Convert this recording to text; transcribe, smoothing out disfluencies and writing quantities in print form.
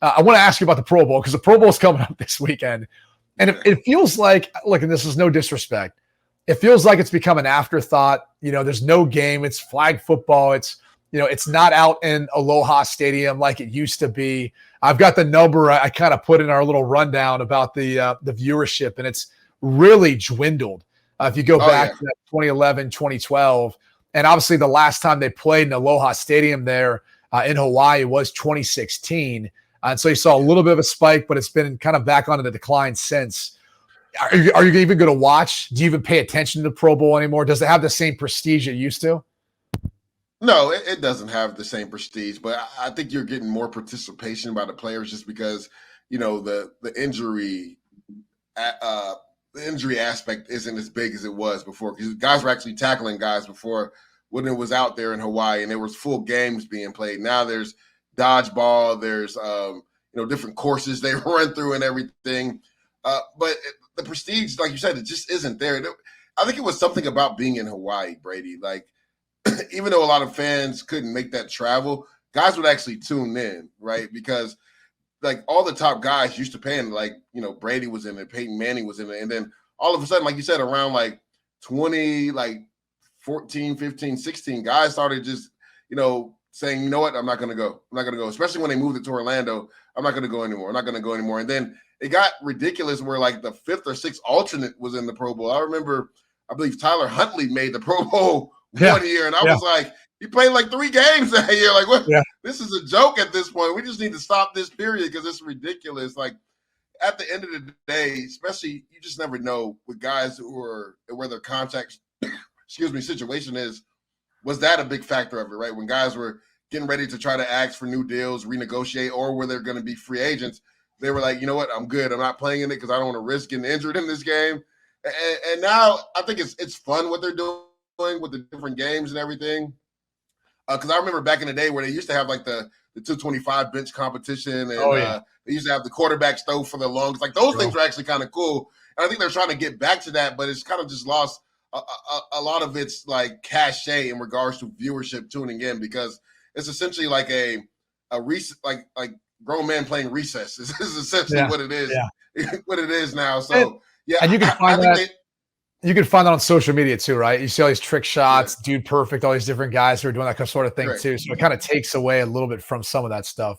I want to ask you about the Pro Bowl because the Pro Bowl is coming up this weekend. And it feels like, look, and this is no disrespect, it feels like it's become an afterthought. There's no game. It's flag football. It's not out in Aloha Stadium like it used to be. I've got the number I kind of put in our little rundown about the viewership, and it's really dwindled. If you go back to 2011, 2012, and obviously the last time they played in Aloha Stadium there in Hawaii was 2016. And so you saw a little bit of a spike, but it's been kind of back on the decline since. Are you even going to watch? Do you even pay attention to the Pro Bowl anymore? Does it have the same prestige it used to? No, it doesn't have the same prestige, but I think you're getting more participation by the players just because, the injury the injury aspect isn't as big as it was before, because guys were actually tackling guys before when it was out there in Hawaii and there was full games being played. Now there's dodgeball, there's different courses they run through and everything. But the prestige, like you said, it just isn't there. I think it was something about being in Hawaii, Brady. Like, even though a lot of fans couldn't make that travel, guys would actually tune in, right? Because like all the top guys used to pay, and like, Brady was in it, Peyton Manning was in it. And then all of a sudden, like you said, around like 20, like 14, 15, 16, guys started just, saying, you know what, I'm not going to go. I'm not going to go. Especially when they moved it to Orlando. I'm not going to go anymore. I'm not going to go anymore. And then it got ridiculous where like the fifth or sixth alternate was in the Pro Bowl. I remember, I believe Tyler Huntley made the Pro Bowl one year. And I was like, he played like 3 games that year. Like, what? Yeah. This is a joke at this point. We just need to stop this period because it's ridiculous. Like, at the end of the day, especially, you just never know with guys who are where their contract, situation is. Was that a big factor of it, right? When guys were getting ready to try to ask for new deals, renegotiate, or where they're going to be free agents, they were like, you know what, I'm good. I'm not playing in it because I don't want to risk getting injured in this game. And now I think it's fun what they're doing with the different games and everything. Because I remember back in the day where they used to have like the 225 bench competition, and they used to have the quarterbacks throw for the longest. Like those things were actually kind of cool. And I think they're trying to get back to that, but it's kind of just lost a lot of its like cachet in regards to viewership tuning in, because it's essentially like a like grown man playing recess. This is essentially what it is. What it is now. So and you can find that. You can find that on social media too, right? You see all these trick shots, Dude Perfect, all these different guys who are doing that sort of thing too. So it kind of takes away a little bit from some of that stuff.